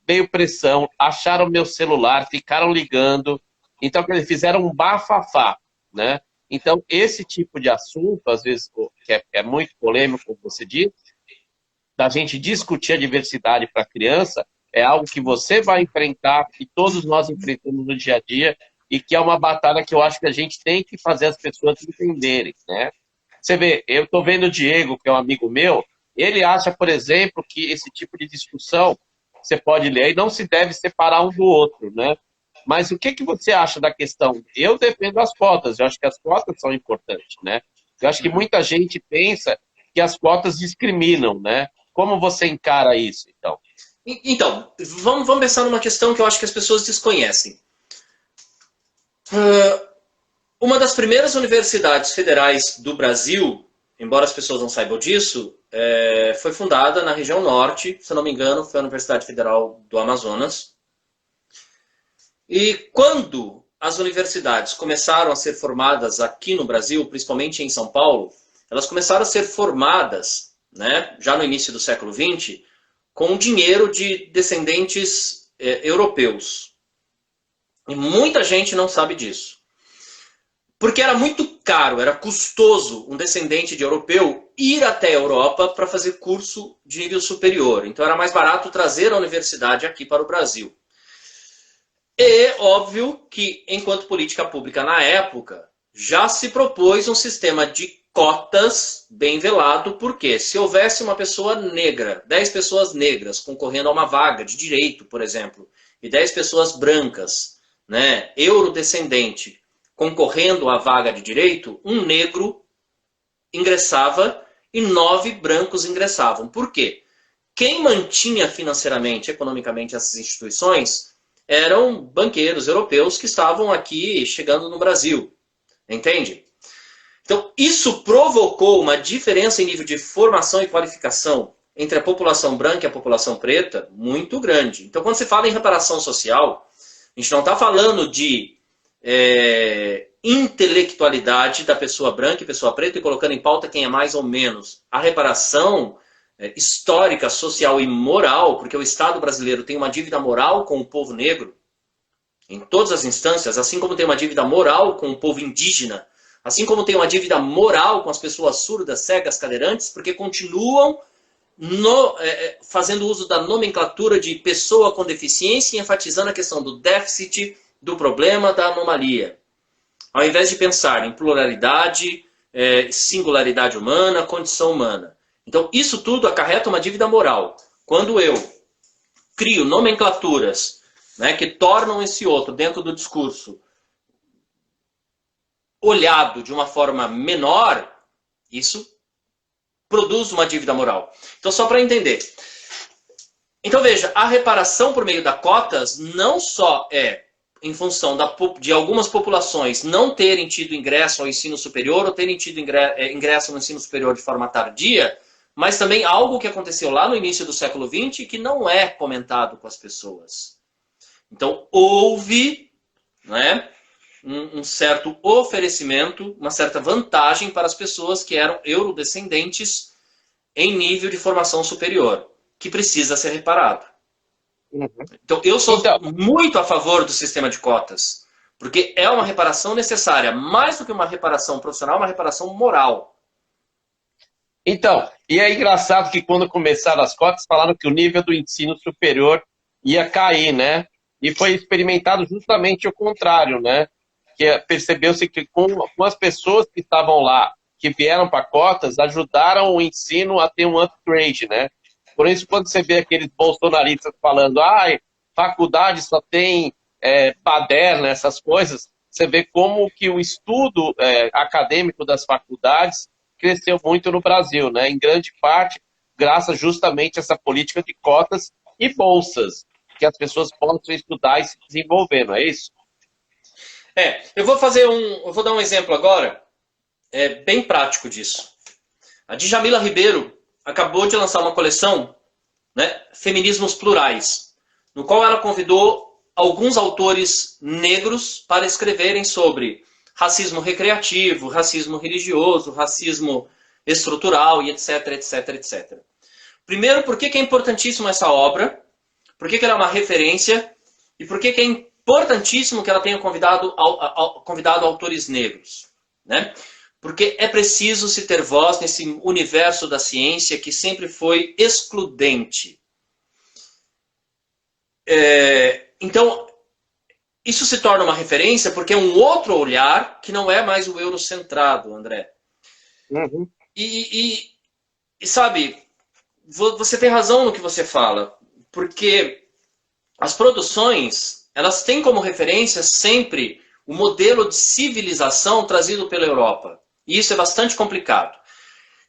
veio pressão, acharam meu celular, ficaram ligando. Então, eles fizeram um bafafá, né? Então, esse tipo de assunto, às vezes, que é muito polêmico, como você disse, da gente discutir a diversidade para a criança, é algo que você vai enfrentar, que todos nós enfrentamos no dia a dia, e que é uma batalha que eu acho que a gente tem que fazer as pessoas entenderem, né? Você vê, eu estou vendo o Diego, que é um amigo meu, ele acha, por exemplo, que esse tipo de discussão, você pode ler, e não se deve separar um do outro, né? Mas o que você acha da questão? Eu defendo as cotas, eu acho que as cotas são importantes, né? Eu acho que muita gente pensa que as cotas discriminam, né? Como você encara isso, então? Então, vamos pensar numa questão que eu acho que as pessoas desconhecem. Uma das primeiras universidades federais do Brasil, embora as pessoas não saibam disso, foi fundada na região norte, se eu não me engano, foi a Universidade Federal do Amazonas. E quando as universidades começaram a ser formadas aqui no Brasil, principalmente em São Paulo, elas começaram a ser formadas, né, já no início do século XX, com dinheiro de descendentes europeus. E muita gente não sabe disso. Porque era muito caro, era custoso um descendente de europeu ir até a Europa para fazer curso de nível superior. Então era mais barato trazer a universidade aqui para o Brasil. E óbvio que, enquanto política pública na época, já se propôs um sistema de cotas bem velado, porque se houvesse uma pessoa negra, 10 pessoas negras concorrendo a uma vaga de direito, por exemplo, e 10 pessoas brancas, né, eurodescendente, concorrendo à vaga de direito, um negro ingressava e 9 brancos ingressavam. Por quê? Quem mantinha financeiramente, economicamente essas instituições eram banqueiros europeus que estavam aqui chegando no Brasil. Entende? Então, isso provocou uma diferença em nível de formação e qualificação entre a população branca e a população preta muito grande. Então, quando se fala em reparação social, a gente não está falando de intelectualidade da pessoa branca e pessoa preta e colocando em pauta quem é mais ou menos. A reparação histórica, social e moral, porque o Estado brasileiro tem uma dívida moral com o povo negro, em todas as instâncias, assim como tem uma dívida moral com o povo indígena, assim como tem uma dívida moral com as pessoas surdas, cegas, cadeirantes, porque continuam fazendo uso da nomenclatura de pessoa com deficiência e enfatizando a questão do déficit, do problema, da anomalia. Ao invés de pensar em pluralidade, singularidade humana, condição humana. Então, isso tudo acarreta uma dívida moral. Quando eu crio nomenclaturas, né, que tornam esse outro, dentro do discurso, olhado de uma forma menor, isso produz uma dívida moral. Então, só para entender. Então, veja, a reparação por meio das cotas não só é em função de algumas populações não terem tido ingresso ao ensino superior ou terem tido ingresso no ensino superior de forma tardia, mas também algo que aconteceu lá no início do século XX que não é comentado com as pessoas. Então, houve, né, um certo oferecimento, uma certa vantagem para as pessoas que eram eurodescendentes em nível de formação superior, que precisa ser reparado. Uhum. Então, eu sou Então, muito a favor do sistema de cotas, porque é uma reparação necessária, mais do que uma reparação profissional, uma reparação moral. e é engraçado que quando começaram as cotas, falaram que o nível do ensino superior ia cair, né? E foi experimentado justamente o contrário, né? Que percebeu-se que com as pessoas que estavam lá, que vieram para cotas, ajudaram o ensino a ter um upgrade, né? Por isso, quando você vê aqueles bolsonaristas falando, ai, faculdade só tem baderna, essas coisas, você vê como que o estudo acadêmico das faculdades cresceu muito no Brasil, né? Em grande parte, graças justamente a essa política de cotas e bolsas, que as pessoas possam estudar e se desenvolver, não é isso? Eu vou dar um exemplo agora, bem prático disso. A Djamila Ribeiro acabou de lançar uma coleção, né, Feminismos Plurais, no qual ela convidou alguns autores negros para escreverem sobre racismo recreativo, racismo religioso, racismo estrutural e etc, etc, etc. Primeiro, por que é importantíssimo essa obra? Por que ela é uma referência? E por que é importantíssimo que ela tenha convidado autores negros? Né? Porque é preciso se ter voz nesse universo da ciência que sempre foi excludente. Então, isso se torna uma referência porque é um outro olhar que não é mais o eurocentrado, André. Uhum. E sabe, você tem razão no que você fala, porque as produções, elas têm como referência sempre o modelo de civilização trazido pela Europa. E isso é bastante complicado.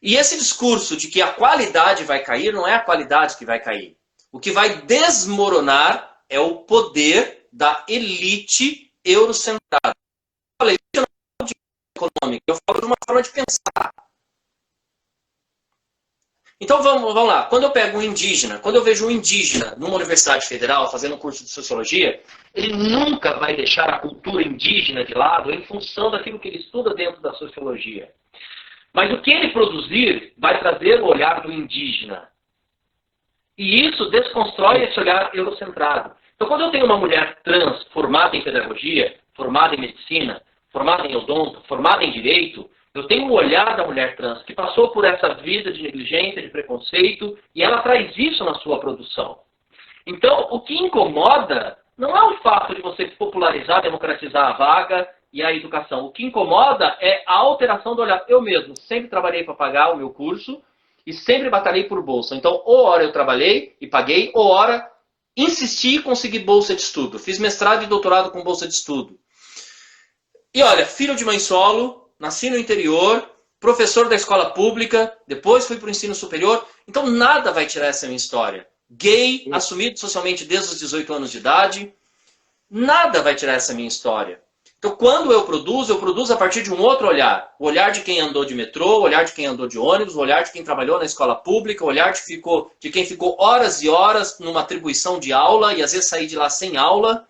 E esse discurso de que a qualidade vai cair, não é a qualidade que vai cair. O que vai desmoronar é o poder da elite eurocentrada. Eu falei, eu não falo de econômica, eu falo de uma forma de pensar. Então vamos lá. Quando eu pego um indígena, quando eu vejo um indígena numa universidade federal fazendo um curso de sociologia, ele nunca vai deixar a cultura indígena de lado em função daquilo que ele estuda dentro da sociologia. Mas o que ele produzir vai trazer o olhar do indígena. E isso desconstrói esse olhar eurocentrado. Então, quando eu tenho uma mulher trans formada em pedagogia, formada em medicina, formada em odonto, formada em direito, eu tenho o olhar da mulher trans que passou por essa vida de negligência, de preconceito, e ela traz isso na sua produção. Então, o que incomoda não é o fato de você popularizar, democratizar a vaga e a educação. O que incomoda é a alteração do olhar. Eu mesmo sempre trabalhei para pagar o meu curso e sempre batalhei por bolsa. Então, ou hora eu trabalhei e paguei, ou hora insisti e consegui bolsa de estudo. Fiz mestrado e doutorado com bolsa de estudo. E olha, filho de mãe solo, nasci no interior, professor da escola pública, depois fui para o ensino superior. Então, nada vai tirar essa minha história. Gay, assumido socialmente desde os 18 anos de idade, nada vai tirar essa minha história. Então, quando eu produzo a partir de um outro olhar. O olhar de quem andou de metrô, o olhar de quem andou de ônibus, o olhar de quem trabalhou na escola pública, o olhar de quem ficou horas e horas numa atribuição de aula e às vezes sair de lá sem aula.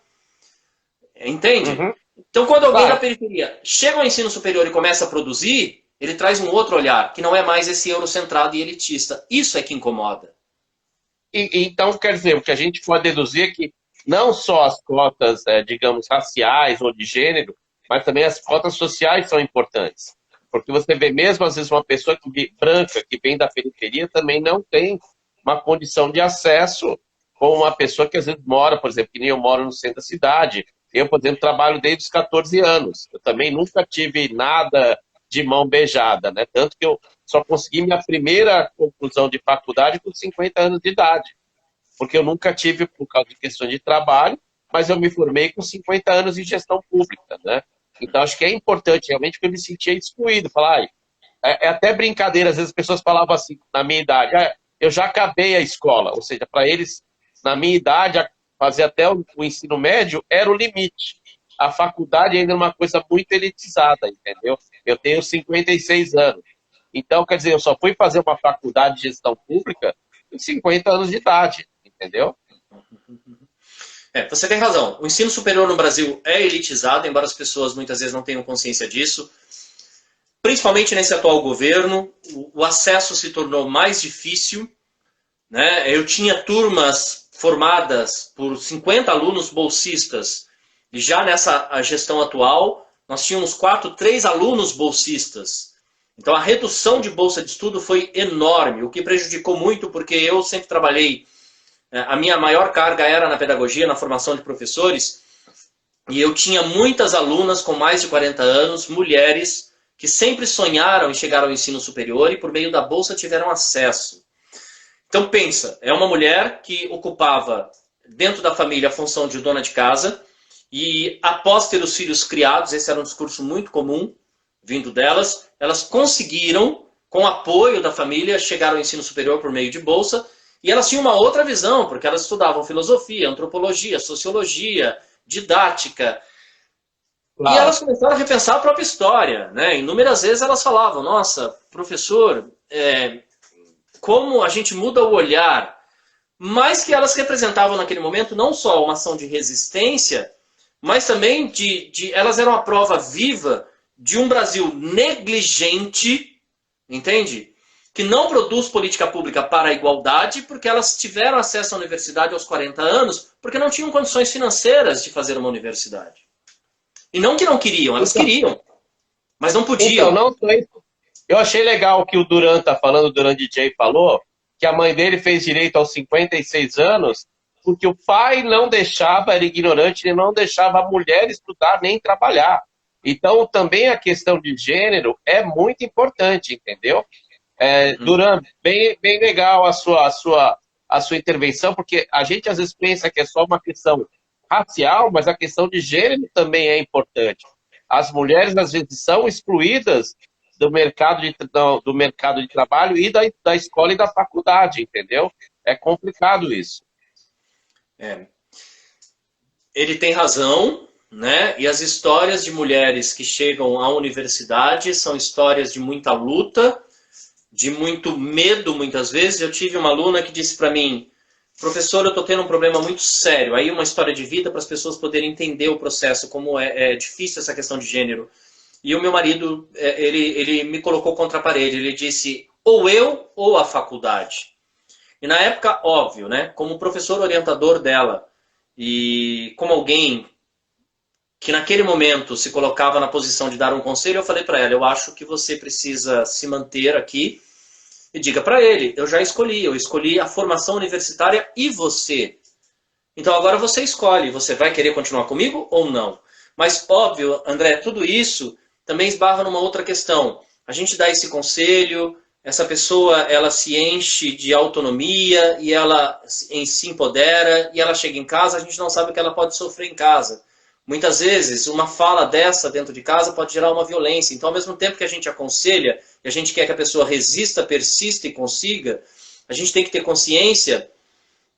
Entende? Uhum. Então, quando alguém Claro. da periferia chega ao ensino superior e começa a produzir, ele traz um outro olhar, que não é mais esse eurocentrado e elitista. Isso é que incomoda. Então, quer dizer, o que a gente pode deduzir é que não só as cotas, digamos, raciais ou de gênero, mas também as cotas sociais são importantes. Porque você vê mesmo, às vezes, uma pessoa branca que vem da periferia também não tem uma condição de acesso com uma pessoa que às vezes mora, por exemplo, que nem eu moro no centro da cidade. Eu, por exemplo, trabalho desde os 14 anos. Eu também nunca tive nada de mão beijada, né? Tanto que eu só consegui minha primeira conclusão de faculdade com 50 anos de idade. Porque eu nunca tive, por causa de questões de trabalho, mas eu me formei com 50 anos em gestão pública, né? Então, acho que é importante, realmente, porque eu me sentia excluído. Falar, é até brincadeira, às vezes as pessoas falavam assim, na minha idade, eu já acabei a escola. Ou seja, para eles, na minha idade, fazer até o ensino médio era o limite. A faculdade ainda é uma coisa muito elitizada, entendeu? Eu tenho 56 anos. Então, quer dizer, eu só fui fazer uma faculdade de gestão pública com 50 anos de idade, entendeu? Você tem razão. O ensino superior no Brasil é elitizado, embora as pessoas muitas vezes não tenham consciência disso. Principalmente nesse atual governo, o acesso se tornou mais difícil. Né? Eu tinha turmas formadas por 50 alunos bolsistas, e já nessa gestão atual, nós tínhamos 3 alunos bolsistas. Então, a redução de bolsa de estudo foi enorme, o que prejudicou muito, porque eu sempre trabalhei, a minha maior carga era na pedagogia, na formação de professores, e eu tinha muitas alunas com mais de 40 anos, mulheres, que sempre sonharam em chegar ao ensino superior e, por meio da bolsa, tiveram acesso. Então, pensa, é uma mulher que ocupava, dentro da família, a função de dona de casa, e após ter os filhos criados, esse era um discurso muito comum, vindo delas, elas conseguiram, com apoio da família, chegar ao ensino superior por meio de bolsa, e elas tinham uma outra visão, porque elas estudavam filosofia, antropologia, sociologia, didática, Claro. e elas começaram a repensar a própria história, né? Inúmeras vezes elas falavam, nossa, professor, como a gente muda o olhar, mas que elas representavam naquele momento não só uma ação de resistência, mas também elas eram a prova viva de um Brasil negligente, entende? Que não produz política pública para a igualdade, porque elas tiveram acesso à universidade aos 40 anos, porque não tinham condições financeiras de fazer uma universidade. E não que não queriam, elas queriam, mas não podiam. Então, não foi. Eu achei legal o que o Duran tá falando, o Duran DJ falou, que a mãe dele fez direito aos 56 anos, porque o pai não deixava, era ignorante, ele não deixava a mulher estudar nem trabalhar. Então, também a questão de gênero é muito importante, entendeu? Duran, bem legal a sua intervenção, porque a gente às vezes pensa que é só uma questão racial, mas a questão de gênero também é importante. As mulheres, às vezes, são excluídas do mercado de trabalho e da escola e da faculdade, entendeu? É complicado isso. Ele tem razão, né? E as histórias de mulheres que chegam à universidade são histórias de muita luta, de muito medo, muitas vezes. Eu tive uma aluna que disse para mim, professor, eu estou tendo um problema muito sério. Aí uma história de vida para as pessoas poderem entender o processo, como é difícil essa questão de gênero. E o meu marido, ele me colocou contra a parede. Ele disse, ou eu ou a faculdade. E na época, óbvio, né? Como professor orientador dela e como alguém que naquele momento se colocava na posição de dar um conselho, eu falei para ela, eu acho que você precisa se manter aqui e diga para ele, eu escolhi a formação universitária e você. Então agora você escolhe, você vai querer continuar comigo ou não? Mas óbvio, André, tudo isso também esbarra numa outra questão. A gente dá esse conselho, essa pessoa ela se enche de autonomia e ela se empodera e ela chega em casa, a gente não sabe o que ela pode sofrer em casa. Muitas vezes, uma fala dessa dentro de casa pode gerar uma violência. Então, ao mesmo tempo que a gente aconselha e a gente quer que a pessoa resista, persista e consiga, a gente tem que ter consciência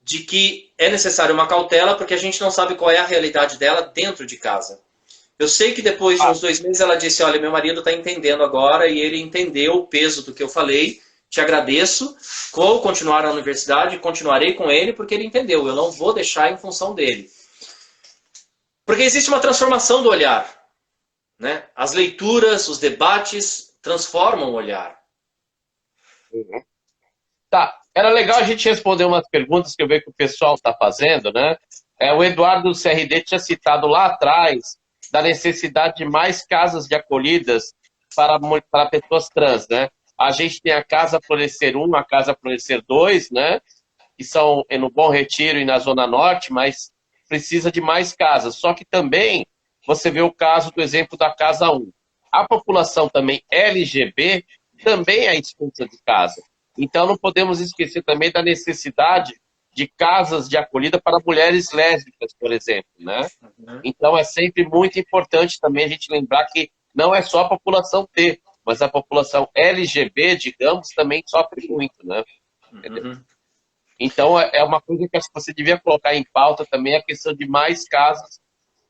de que é necessário uma cautela porque a gente não sabe qual é a realidade dela dentro de casa. Eu sei que depois de uns 2 meses ela disse, olha, meu marido está entendendo agora e ele entendeu o peso do que eu falei, te agradeço, vou continuar na universidade, continuarei com ele porque ele entendeu, eu não vou deixar em função dele. Porque existe uma transformação do olhar, né? As leituras, os debates transformam o olhar. Uhum. Tá, era legal a gente responder umas perguntas que eu vejo que o pessoal está fazendo, né? O Eduardo do CRD tinha citado lá atrás da necessidade de mais casas de acolhidas para pessoas trans, né? A gente tem a Casa Florescer 1, a Casa Florescer 2, né? Que são no Bom Retiro e na Zona Norte, mas precisa de mais casas. Só que também você vê o caso do exemplo da Casa 1. A população também LGBT também é expulsa de casa. Então não podemos esquecer também da necessidade de casas de acolhida para mulheres lésbicas, por exemplo, né? Então é sempre muito importante também a gente lembrar que não é só a população T, mas a população LGBT, digamos, também sofre muito, né? Entendeu? Então é uma coisa que você devia colocar em pauta também, a questão de mais casas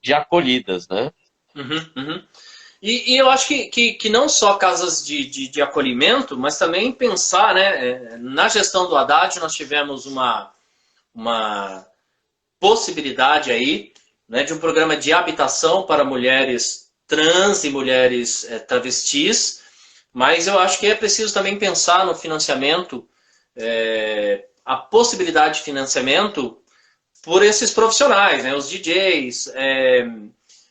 de acolhidas, né? E eu acho que não só casas de acolhimento, mas também pensar, né? Na gestão do Haddad nós tivemos uma possibilidade aí, né, de um programa de habitação para mulheres trans e mulheres travestis, mas eu acho que é preciso também pensar no financiamento, a possibilidade de financiamento por esses profissionais, né? Os DJs,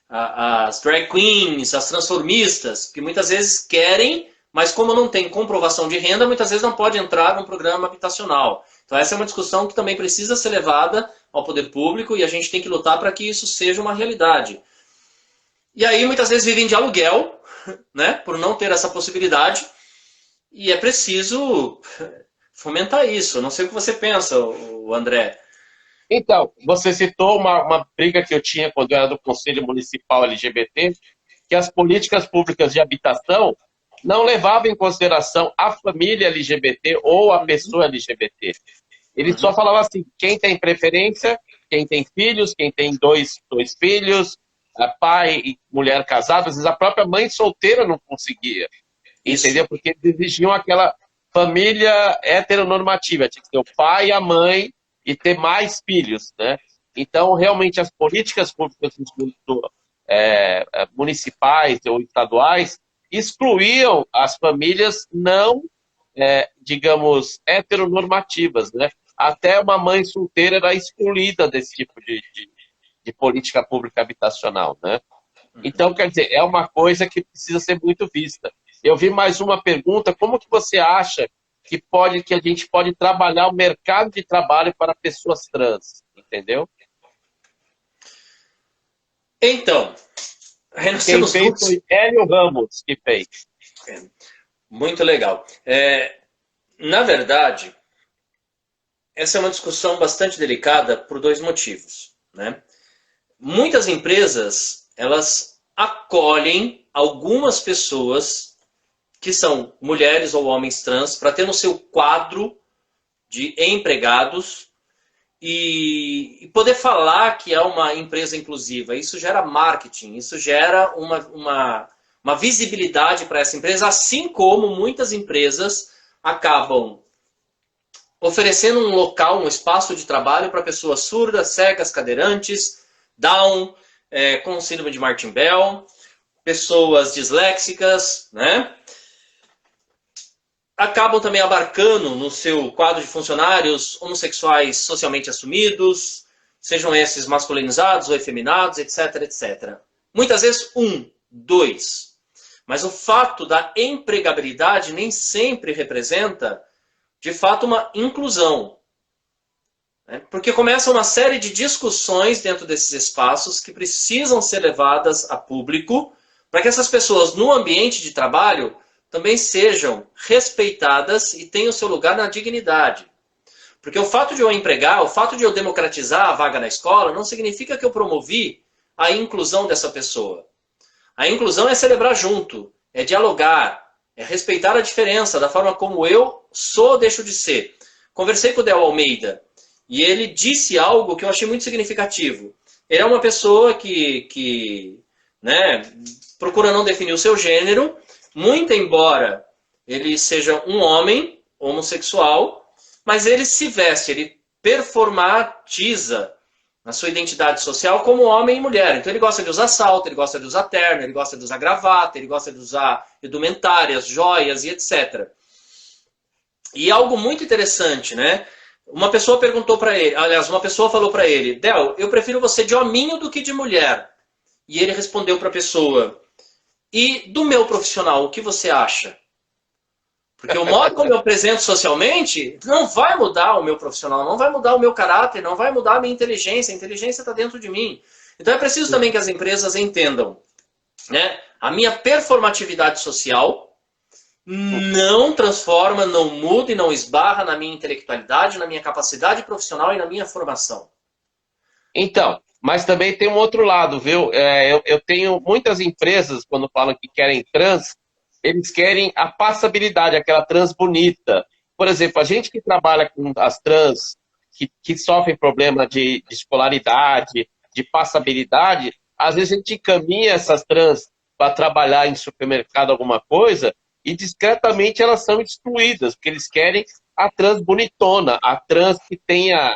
as drag queens, as transformistas, que muitas vezes querem, mas como não tem comprovação de renda, muitas vezes não pode entrar num programa habitacional. Então essa é uma discussão que também precisa ser levada ao poder público e a gente tem que lutar para que isso seja uma realidade. E aí muitas vezes vivem de aluguel, né, por não ter essa possibilidade, e é preciso fomentar isso. Não sei o que você pensa, o André. Então, você citou uma briga que eu tinha quando eu era do Conselho Municipal LGBT, que as políticas públicas de habitação não levavam em consideração a família LGBT ou a pessoa LGBT. Eles só falavam assim, quem tem preferência, quem tem filhos, quem tem dois filhos, pai e mulher casada, às vezes a própria mãe solteira não conseguia, entendeu? Porque eles exigiam aquela família heteronormativa, tinha que ter o pai e a mãe e ter mais filhos, né? Então, realmente, as políticas públicas municipais ou estaduais excluíam as famílias não, digamos, heteronormativas, né? Até uma mãe solteira era excluída desse tipo de política pública habitacional, né? Então, quer dizer, é uma coisa que precisa ser muito vista. Eu vi mais uma pergunta, como que você acha que a gente pode trabalhar o mercado de trabalho para pessoas trans, entendeu? Então, quem fez foi Hélio Ramos que fez. Muito legal. Na verdade, essa é uma discussão bastante delicada por dois motivos, né? Muitas empresas, elas acolhem algumas pessoas que são mulheres ou homens trans para ter no seu quadro de empregados e poder falar que é uma empresa inclusiva. Isso gera marketing, isso gera uma visibilidade para essa empresa, assim como muitas empresas acabam oferecendo um local, um espaço de trabalho para pessoas surdas, cegas, cadeirantes, Down, com síndrome de Martin-Bell, pessoas disléxicas, né? Acabam também abarcando no seu quadro de funcionários homossexuais socialmente assumidos, sejam esses masculinizados ou efeminados, etc, etc. Muitas vezes 1, 2. Mas o fato da empregabilidade nem sempre representa, de fato, uma inclusão. Porque começa uma série de discussões dentro desses espaços que precisam ser levadas a público para que essas pessoas, no ambiente de trabalho, também sejam respeitadas e tenham seu lugar na dignidade. Porque o fato de eu empregar, o fato de eu democratizar a vaga na escola, não significa que eu promovi a inclusão dessa pessoa. A inclusão é celebrar junto, é dialogar, é respeitar a diferença da forma como eu sou ou deixo de ser. Conversei com o Del Almeida e ele disse algo que eu achei muito significativo. Ele é uma pessoa que procura não definir o seu gênero, muito embora ele seja um homem homossexual, mas ele se veste, ele performatiza na sua identidade social como homem e mulher. Então ele gosta de usar salto, ele gosta de usar terno, ele gosta de usar gravata, ele gosta de usar indumentárias, joias e etc. E algo muito interessante, né? Uma pessoa perguntou para ele, aliás, uma pessoa falou para ele, Del, eu prefiro você de hominho do que de mulher. E ele respondeu para a pessoa, e do meu profissional, o que você acha? Porque o modo como eu apresento socialmente não vai mudar o meu profissional, não vai mudar o meu caráter, não vai mudar a minha inteligência. A inteligência está dentro de mim. Então é preciso também que as empresas entendam, né? A minha performatividade social não transforma, não muda e não esbarra na minha intelectualidade, na minha capacidade profissional e na minha formação. Então, mas também tem um outro lado, viu? Eu tenho muitas empresas, quando falam que querem trans, eles querem a passabilidade, aquela trans bonita. Por exemplo, a gente que trabalha com as trans, que sofrem problema de escolaridade, de passabilidade, às vezes a gente encaminha essas trans para trabalhar em supermercado, alguma coisa, e discretamente elas são excluídas, porque eles querem a trans bonitona, a trans que tenha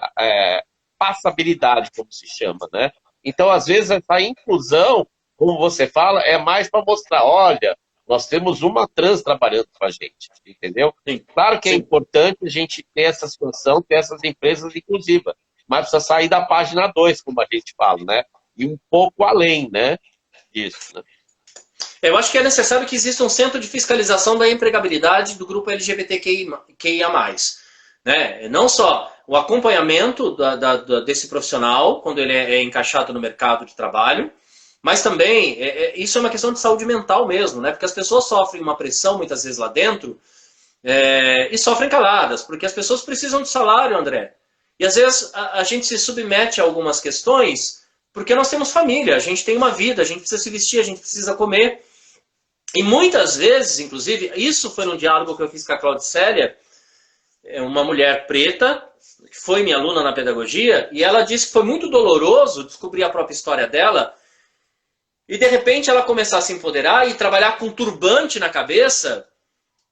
passabilidade, como se chama, né? Então, às vezes, essa inclusão, como você fala, é mais para mostrar, olha, nós temos uma trans trabalhando com a gente, entendeu? Sim. Claro que é Sim. importante a gente ter essa situação, ter essas empresas inclusivas, mas precisa sair da página 2, como a gente fala, né? E um pouco além, né, disso, né? Eu acho que é necessário que exista um centro de fiscalização da empregabilidade do grupo LGBTQIA+. Né? Não só o acompanhamento desse profissional, quando ele é encaixado no mercado de trabalho, mas também, isso é uma questão de saúde mental mesmo, né? Porque as pessoas sofrem uma pressão, muitas vezes, lá dentro, e sofrem caladas, porque as pessoas precisam de salário, André. E às vezes a gente se submete a algumas questões porque nós temos família, a gente tem uma vida, a gente precisa se vestir, a gente precisa comer. E muitas vezes, inclusive, isso foi num diálogo que eu fiz com a Claudicélia, uma mulher preta, que foi minha aluna na pedagogia, e ela disse que foi muito doloroso descobrir a própria história dela, e de repente ela começar a se empoderar e trabalhar com turbante na cabeça,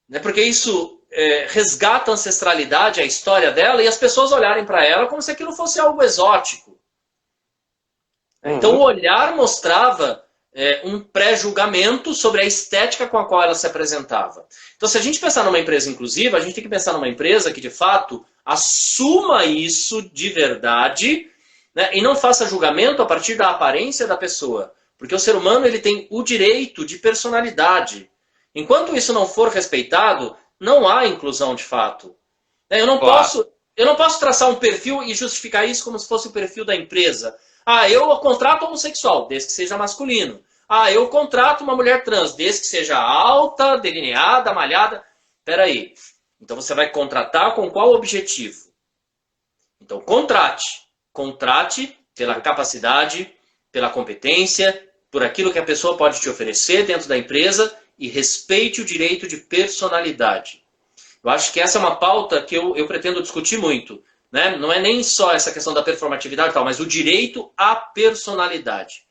né, porque isso resgata a ancestralidade, a história dela, e as pessoas olharem para ela como se aquilo fosse algo exótico. Então o olhar mostrava um pré-julgamento sobre a estética com a qual ela se apresentava. Então, se a gente pensar numa empresa inclusiva, a gente tem que pensar numa empresa que, de fato, assuma isso de verdade, né, e não faça julgamento a partir da aparência da pessoa. Porque o ser humano ele tem o direito de personalidade. Enquanto isso não for respeitado, não há inclusão de fato. Eu não posso traçar um perfil e justificar isso como se fosse o perfil da empresa. Ah, eu contrato homossexual, desde que seja masculino. Ah, eu contrato uma mulher trans, desde que seja alta, delineada, malhada. Peraí. Então você vai contratar com qual objetivo? Então contrate. Contrate pela capacidade, pela competência, por aquilo que a pessoa pode te oferecer dentro da empresa e respeite o direito de personalidade. Eu acho que essa é uma pauta que eu pretendo discutir muito. Né? Não é nem só essa questão da performatividade e tal, mas o direito à personalidade.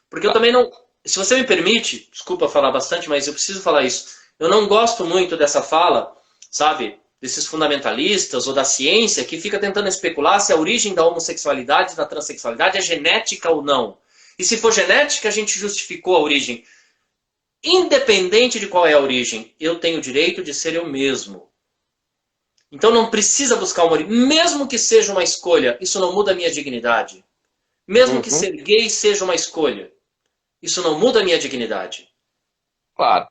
Porque eu também não... Se você me permite, desculpa falar bastante, mas eu preciso falar isso. Eu não gosto muito dessa fala, sabe, desses fundamentalistas ou da ciência que fica tentando especular se a origem da homossexualidade e da transexualidade é genética ou não. E se for genética, a gente justificou a origem. Independente de qual é a origem, eu tenho o direito de ser eu mesmo. Então não precisa buscar uma origem. Mesmo que seja uma escolha, isso não muda a minha dignidade. Mesmo que ser gay seja uma escolha, isso não muda a minha dignidade. Claro.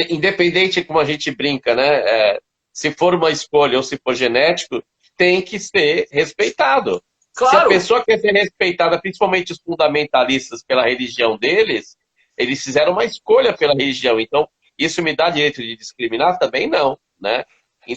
Independente como a gente brinca, né? Se for uma escolha ou se for genético, tem que ser respeitado. Claro. Se a pessoa quer ser respeitada, principalmente os fundamentalistas pela religião deles, eles fizeram uma escolha pela religião. Então, isso me dá direito de discriminar? Também não, né?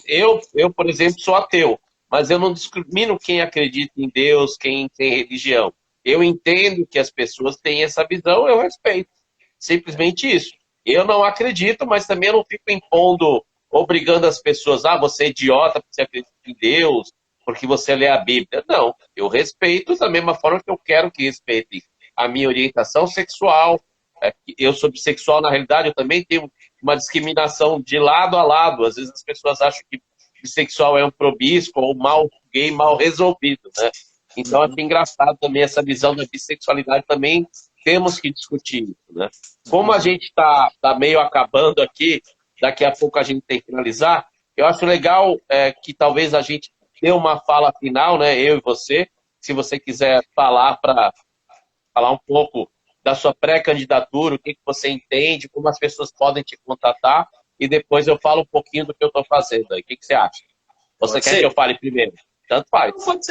Eu, por exemplo, sou ateu, mas eu não discrimino quem acredita em Deus, quem tem religião. Eu entendo que as pessoas têm essa visão, eu respeito. Simplesmente isso. Eu não acredito, mas também eu não fico impondo, obrigando as pessoas, você é idiota porque você acredita em Deus, porque você lê a Bíblia. Não, eu respeito da mesma forma que eu quero que respeitem a minha orientação sexual. Eu sou bissexual, na realidade, eu também tenho uma discriminação de lado a lado. Às vezes as pessoas acham que bissexual é um promíscuo ou mal gay, mal resolvido, né? Então, é engraçado também essa visão da bissexualidade, também temos que discutir isso, né? Como a gente está meio acabando aqui, daqui a pouco a gente tem que finalizar, eu acho legal que talvez a gente dê uma fala final, né? Eu e você, se você quiser falar para falar um pouco da sua pré-candidatura, o que você entende, como as pessoas podem te contatar, e depois eu falo um pouquinho do que eu estou fazendo aí. O que você acha? Você quer que eu fale primeiro? Tanto faz. Pode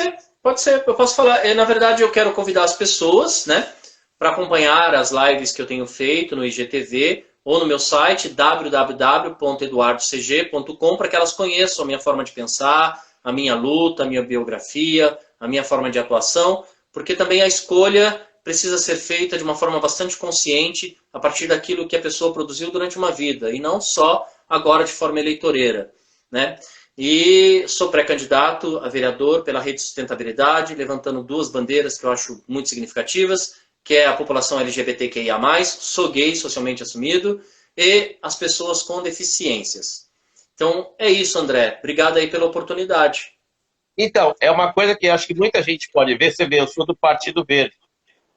ser. Eu posso falar. Na verdade, eu quero convidar as pessoas, né, para acompanhar as lives que eu tenho feito no IGTV ou no meu site www.eduardocg.com para que elas conheçam a minha forma de pensar, a minha luta, a minha biografia, a minha forma de atuação, porque também a escolha precisa ser feita de uma forma bastante consciente a partir daquilo que a pessoa produziu durante uma vida e não só agora de forma eleitoreira, né? E sou pré-candidato a vereador pela Rede de Sustentabilidade, levantando duas bandeiras que eu acho muito significativas, que é a população LGBTQIA+, sou gay, socialmente assumido, e as pessoas com deficiências. Então, é isso, André. Obrigado aí pela oportunidade. Então, é uma coisa que acho que muita gente pode ver. Você vê, eu sou do Partido Verde,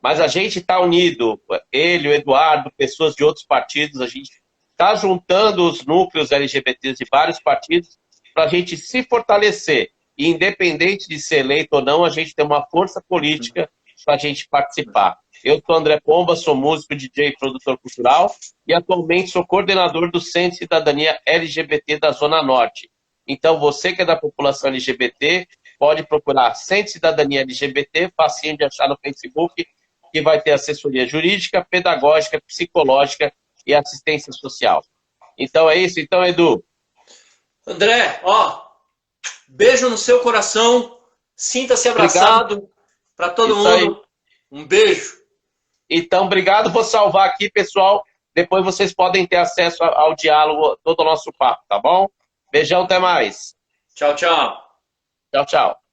mas a gente está unido, ele, o Eduardo, pessoas de outros partidos, a gente está juntando os núcleos LGBTs de vários partidos para a gente se fortalecer. e independente de ser eleito ou não, a gente tem uma força política para a gente participar. Eu sou André Pomba, sou músico, DJ e produtor cultural e atualmente sou coordenador do Centro de Cidadania LGBT da Zona Norte. Então, você que é da população LGBT, pode procurar Centro de Cidadania LGBT, facinho de achar no Facebook, que vai ter assessoria jurídica, pedagógica, psicológica e assistência social. Então é isso. Então, Edu. André, ó, beijo no seu coração, sinta-se abraçado para todo mundo. Aí. Um beijo. Então, obrigado. Vou salvar aqui, pessoal. Depois vocês podem ter acesso ao diálogo, todo o nosso papo, tá bom? Beijão, até mais. Tchau, tchau. Tchau, tchau.